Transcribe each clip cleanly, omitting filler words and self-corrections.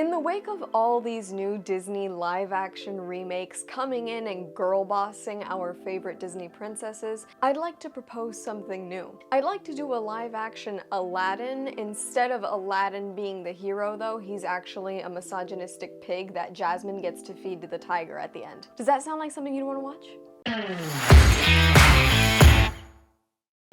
In the wake of all these new Disney live-action remakes coming in and girl-bossing our favorite Disney princesses, I'd like to propose something new. I'd like to do a live-action Aladdin. Instead of Aladdin being the hero, though, he's actually a misogynistic pig that Jasmine gets to feed to the tiger at the end. Does that sound like something you'd want to watch?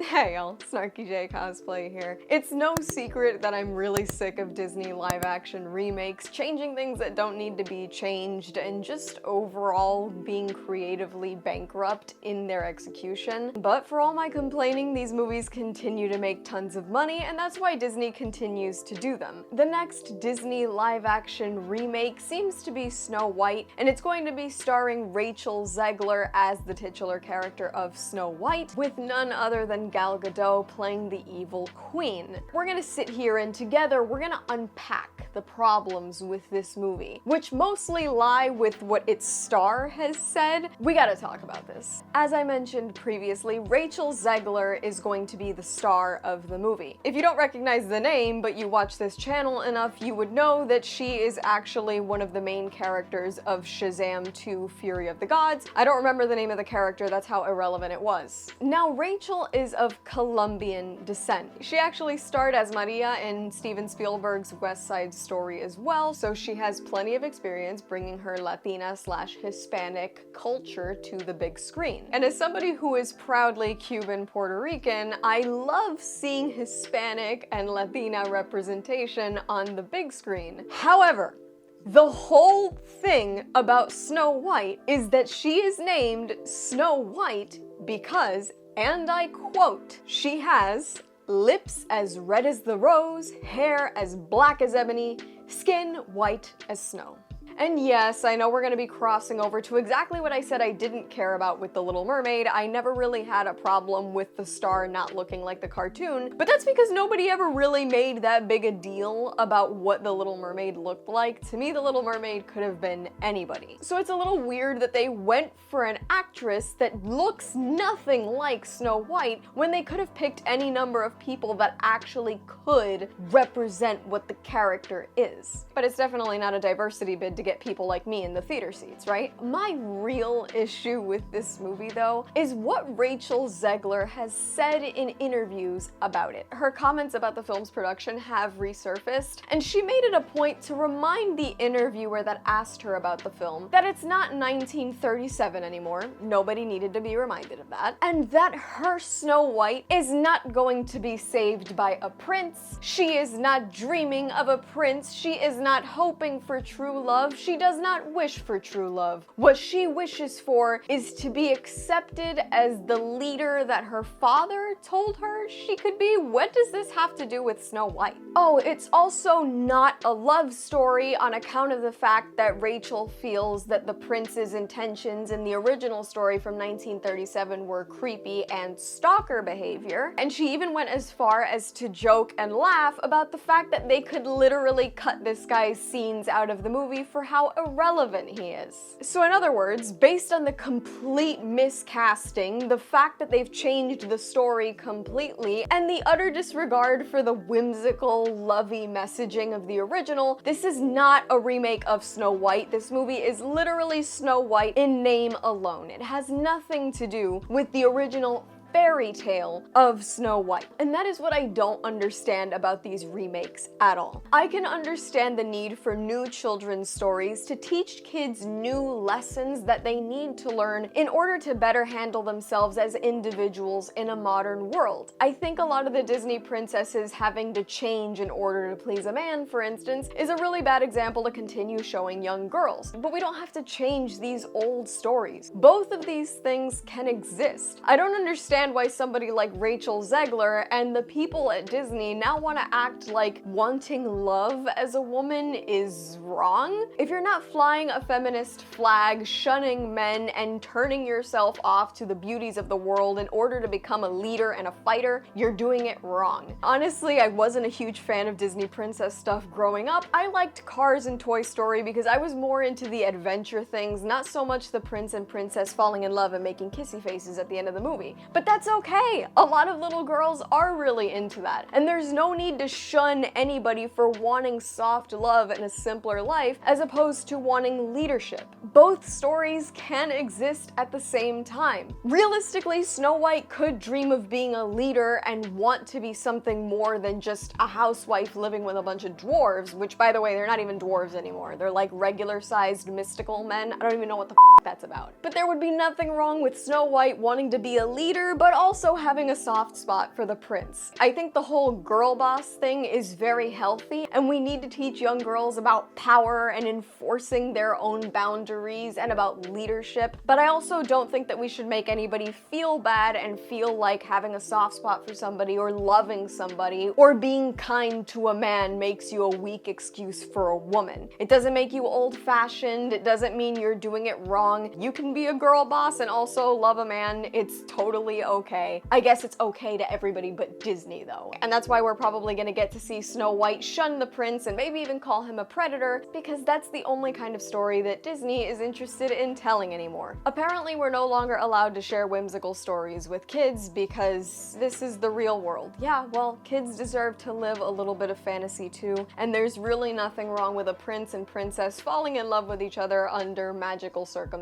Hey y'all, SnarkyJay cosplay here. It's no secret that I'm really sick of Disney live-action remakes, changing things that don't need to be changed, and just overall being creatively bankrupt in their execution. But for all my complaining, these movies continue to make tons of money, and that's why Disney continues to do them. The next Disney live-action remake seems to be Snow White, and it's going to be starring Rachel Zegler as the titular character of Snow White, with none other than Gal Gadot playing the evil queen. We're gonna sit here and together we're gonna unpack the problems with this movie, which mostly lie with what its star has said. We gotta talk about this. As I mentioned previously, Rachel Zegler is going to be the star of the movie. If you don't recognize the name, but you watch this channel enough, you would know that she is actually one of the main characters of Shazam 2: Fury of the Gods. I don't remember the name of the character, that's how irrelevant it was. Now, Rachel is of Colombian descent. She actually starred as Maria in Steven Spielberg's West Side Story as well, so she has plenty of experience bringing her Latina/Hispanic culture to the big screen. And as somebody who is proudly Cuban Puerto Rican, I love seeing Hispanic and Latina representation on the big screen. However, the whole thing about Snow White is that she is named Snow White because, and I quote, she has lips as red as the rose, hair as black as ebony, skin white as snow. And yes, I know we're gonna be crossing over to exactly what I said I didn't care about with The Little Mermaid. I never really had a problem with the star not looking like the cartoon, but that's because nobody ever really made that big a deal about what The Little Mermaid looked like. To me, The Little Mermaid could have been anybody. So it's a little weird that they went for an actress that looks nothing like Snow White when they could have picked any number of people that actually could represent what the character is. But it's definitely not a diversity bid to get people like me in the theater seats, right? My real issue with this movie, though, is what Rachel Zegler has said in interviews about it. Her comments about the film's production have resurfaced, and she made it a point to remind the interviewer that asked her about the film that it's not 1937 anymore. Nobody needed to be reminded of that. And that her Snow White is not going to be saved by a prince. She is not dreaming of a prince. She is not hoping for true love. She does not wish for true love. What she wishes for is to be accepted as the leader that her father told her she could be. What does this have to do with Snow White? Oh, it's also not a love story on account of the fact that Rachel feels that the prince's intentions in the original story from 1937 were creepy and stalker behavior. And she even went as far as to joke and laugh about the fact that they could literally cut this guy's scenes out of the movie for how irrelevant he is. So in other words, based on the complete miscasting, the fact that they've changed the story completely, and the utter disregard for the whimsical, lovey messaging of the original, this is not a remake of Snow White. This movie is literally Snow White in name alone. It has nothing to do with the original fairy tale of Snow White. And that is what I don't understand about these remakes at all. I can understand the need for new children's stories to teach kids new lessons that they need to learn in order to better handle themselves as individuals in a modern world. I think a lot of the Disney princesses having to change in order to please a man, for instance, is a really bad example to continue showing young girls. But we don't have to change these old stories. Both of these things can exist. I don't understand why somebody like Rachel Zegler and the people at Disney now want to act like wanting love as a woman is wrong. If you're not flying a feminist flag, shunning men, and turning yourself off to the beauties of the world in order to become a leader and a fighter, you're doing it wrong. Honestly, I wasn't a huge fan of Disney princess stuff growing up. I liked Cars and Toy Story because I was more into the adventure things, not so much the prince and princess falling in love and making kissy faces at the end of the movie. But that's okay. A lot of little girls are really into that. And there's no need to shun anybody for wanting soft love and a simpler life as opposed to wanting leadership. Both stories can exist at the same time. Realistically, Snow White could dream of being a leader and want to be something more than just a housewife living with a bunch of dwarves, which, by the way, they're not even dwarves anymore. They're like regular-sized mystical men. I don't even know what the that's about. But there would be nothing wrong with Snow White wanting to be a leader, but also having a soft spot for the prince. I think the whole girl boss thing is very healthy, and we need to teach young girls about power and enforcing their own boundaries and about leadership. But I also don't think that we should make anybody feel bad and feel like having a soft spot for somebody or loving somebody or being kind to a man makes you a weak excuse for a woman. It doesn't make you old-fashioned. It doesn't mean you're doing it wrong. You can be a girl boss and also love a man. It's totally okay. I guess it's okay to everybody but Disney though. And that's why we're probably gonna get to see Snow White shun the prince and maybe even call him a predator, because that's the only kind of story that Disney is interested in telling anymore. Apparently we're no longer allowed to share whimsical stories with kids because this is the real world. Yeah, well, kids deserve to live a little bit of fantasy too, and there's really nothing wrong with a prince and princess falling in love with each other under magical circumstances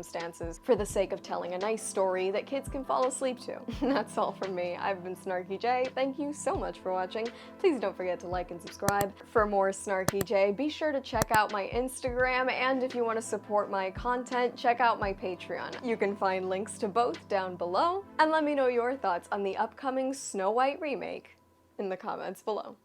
for the sake of telling a nice story that kids can fall asleep to. That's all from me. I've been SnarkyJay. Thank you so much for watching. Please don't forget to like and subscribe. For more SnarkyJay, be sure to check out my Instagram, and if you want to support my content, check out my Patreon. You can find links to both down below, and let me know your thoughts on the upcoming Snow White remake in the comments below.